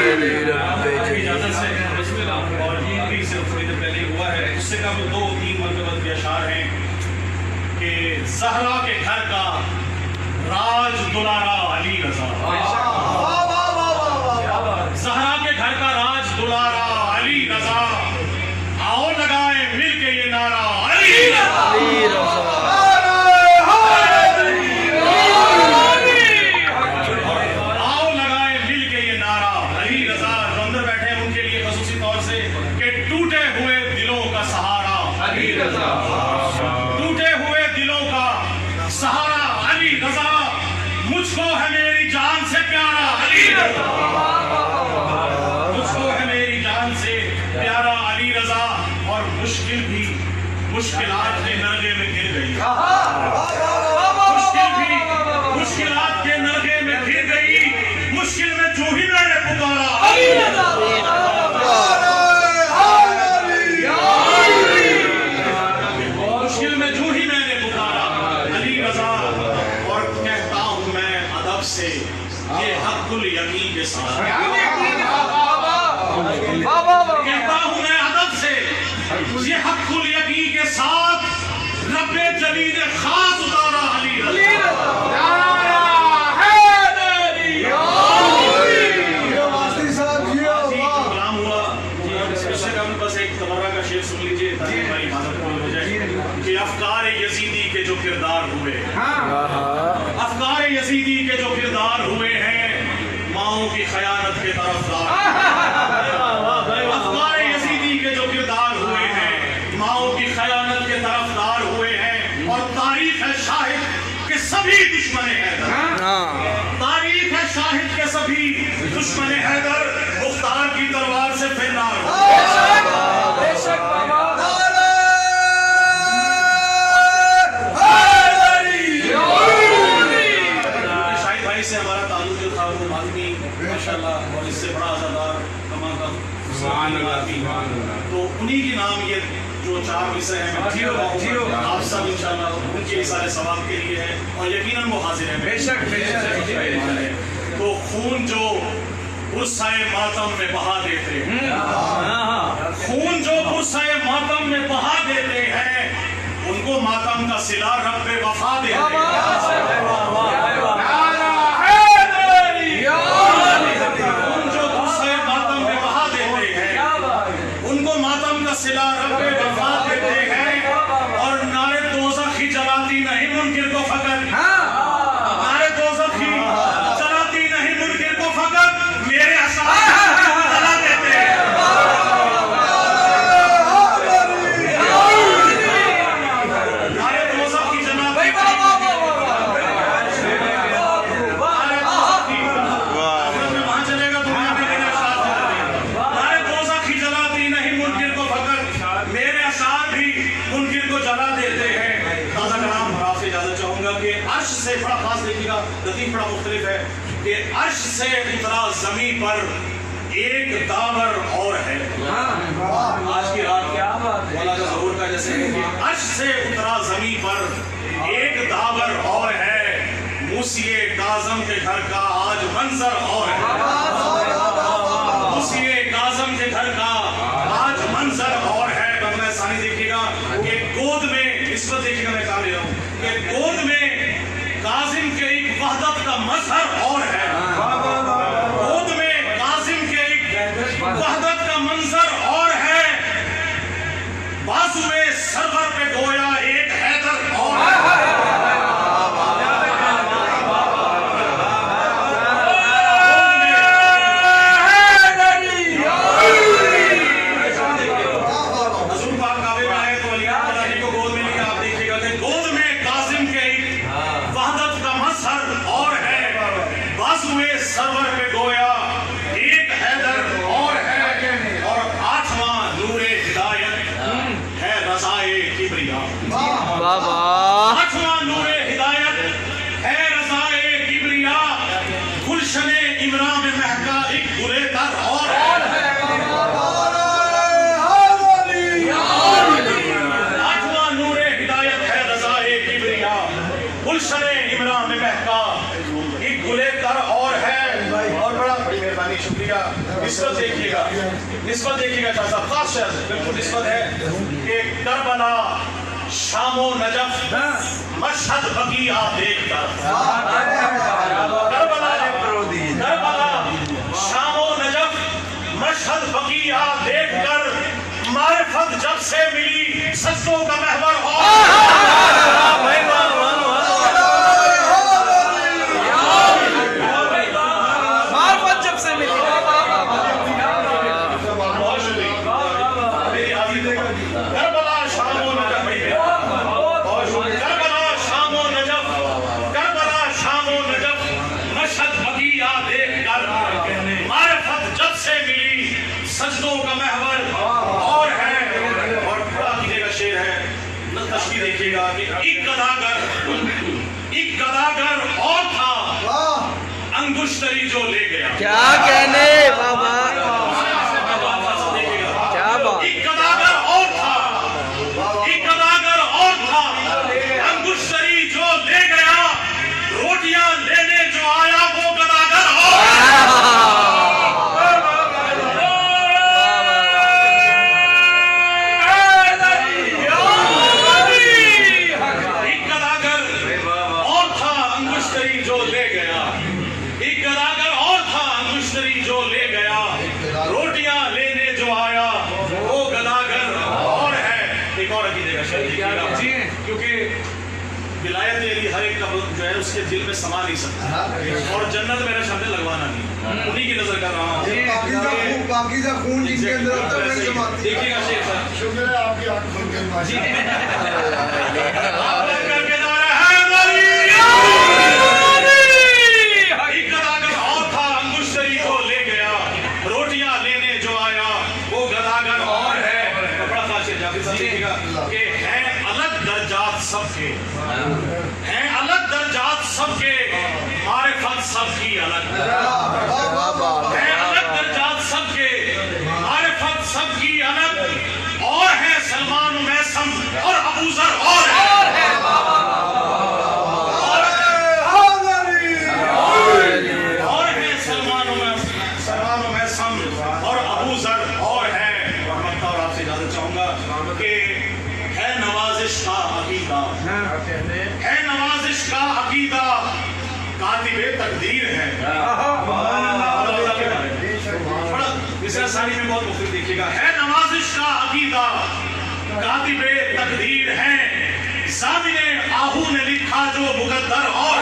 اجازت سے اور یہ ابھی صرف تھوڑی دیر پہلے ہوا ہے، اس سے قبل 2-3 مرتبہ کے اشعار ہیں کہ زہرا کے گھر کا راج دلارا علی رضا، زہرا کے گھر کا راج دلارا علی رضا، آؤ لگائیں مل کے یہ نعرہ علی رضا، آؤ لگائیں مل کے یہ نعرہ علی رضا۔ جو اندر بیٹھے ہیں ان کے لیے خصوصی طور سے کہ ٹوٹے ہوئے دلوں کا سہارا علی رضا، ٹوٹے ہوئے دلوں کا سہارا علی رضا، مجھ کو ہے میری جان سے پیارا علی رضا، مجھ کو ہے میری جان سے پیارا علی رضا، اور مشکل بھی مشکلات کے نرغے میں گر گئی، مشکل بھی مشکلات کے نرغے میں گر گئی، مشکل میں جو ہی میں نے پکارا علی رضا، مشکل میں جو ہی میں نے پکارا علی رضا، اور کہتا ہوں میں ادب سے یہ حق الیقین کے ساتھ، کہتا ہوں میں ادب سے یہ حق الیقین کے ساتھ، رب جلیل خاص اتارا علی رضا، غلام ہوا۔ اس سے قبل بس ایک تبرہ کا شعر سن لیجئے تاکہ ہماری عبادت پوری ہو جائے کہ افکار یزیدی کے جو کردار ہوئے، افکار یزیدی کے جو کردار ہوئے ہیں، ماؤں کی خیانت کے طرفدار، افکار یزیدی کے جو کردار ہوئے ہیں، ماؤں کی خیانت کے طرفدار ہوئے ہیں، اور تاریخ ہے شاہد کہ سبھی دشمن حیدر، تاریخ ہے شاہد کہ سبھی دشمن حیدر مختار کی تلوار سے فرار ہوئے۔ شاہد بھائی سے ہمارا تعلق جو تھا وہ مالمی ماشاءاللہ، اور اس سے بڑا عزادار کما کا تو انہی کے نام یہ جو 4 مصرے ہیں میں آپ سب انشاءاللہ ان کے سارے ثواب کے لیے ہے، اور یقیناً وہ حاضر ہیں بے شک۔ تو خون جو برسائے ماتم میں بہا دیتے ہیں، خون جو برسائے ماتم میں بہا دیتے ہیں، ان کو ماتم کا صلہ رب وفا دیتے ہیں، صلہ رب وفا دیتے ہیں، اور نعرے دوزخ ہی جلاتی نہیں منکر کو فقط، نعرے دوزخ ہی جلاتی نہیں منکر کو فقط، میرے اشعار جلا دیتے ہیں، نعرے دوزخ ہی جلاتی وہاں چلے گا دنیا میں میرے اشعار نعرے دوزخ ہی جلاتی نہیں منکر کو فقط، میرے اشعار بھی منکر کو جلا دیتے ہیں۔ تازہ کلام اور آپ سے اجازت چاہوں گا کہ عرش سے بڑا خاص دیکھیے گا، لطیف بڑا مختلف ہے کہ عرش سے اترا زمین پر ایک داور اور ہے، آج کی رات کیا مولا کا ظہور کا جیسے کہ عرش سے اترا زمین پر ایک داور اور ہے، موسی کاظم کے گھر کا آج منظر اور ہے، موسی کاظم کے گھر کا آج منظر اور ہے۔ بغلہ ثانی دیکھیے گا کہ گود میں، اس وقت دیکھیے گا میں کہا لے رہا ہوں کہ گود میں کاظم کے ایک وحدت کا مظہر اور ہے، گود میں کاظم کے ایک وحدت کا منظر اور ہے، بازوے سرور پہ گویا ایک حیدر اور ہے، سرور پہ گویا ایک حیدر اور ہے، اور 8واں نور ہدایت ہے رضائے کبریا، 8واں نور ہدایت ہے رضائے کبریا، گلشن عمران میں مہکا ایک گلے تر اور ہے، 8واں نور ہدایت ہے رضائے کبریا، گلشن عمران میں مہکا ایک گلے تر اور ہے، اور بڑا بڑی مہربانی شکریہ۔ شکریہ. نسبت دیکھیے گا شاہ صاحب, خاص شہر سے بالکل نسبت ہے کہ کربلا شام و نجف مشہد بقیہ دیکھ کر, کربلا شام و نجف مشہد بقیہ دیکھ کر معرفت جب سے ملی سجدوں کا محور معرفت جب سے ملی. کربلا شام و نجف مشہد بقیہ دیکھ کر معرفت جب سے ملی سجدوں کا محور اور ہے. اور بڑا عقیدے کا شعر ہے, تشبیہ دیکھیے گا کہ ایک گداگر اور تھا انگشتری جو لے گیا. کیا کہنے بابا, کیا بات. ایک گداگر اور تھا انگشتری جو لے گیا, روٹیاں لینے جو آیا وہ گداگر کیونکہ ولایت علی ہر ایک کا جو ہے اس کے دل میں سما نہیں سکتا, اور جنت میرے شمدے لگوانا نہیں, انہی کی نظر کر رہا ہوں. پاکیزہ خون جن کے اندر ہوتا ہے سماتی. دیکھیے گا شیخ صاحب, شکر ہے آپ کی آنکھ کھل کے ہیں الگ درجات سب کے, معرفت سب کی الگ ہیں, الگ درجات سب کے, معرفت سب کی الگ, اور ہے سلمان و میسم اور ابو ذر اور ہے سلمان و میسم اور ابو ذر اور ہے. اور آپ سے اجازت چاہوں گا کہ ہے نوازش کا عقیدہ, ہے نوازش کا عقیدہ, کاتب تقدیر ہے. بڑا مصرع ثانی میں بہت مختلف دیکھیے گا. ہے نوازش کا عقیدہ, کاتب تقدیر ہے, ضامن آہو نے لکھا جو مقدر اور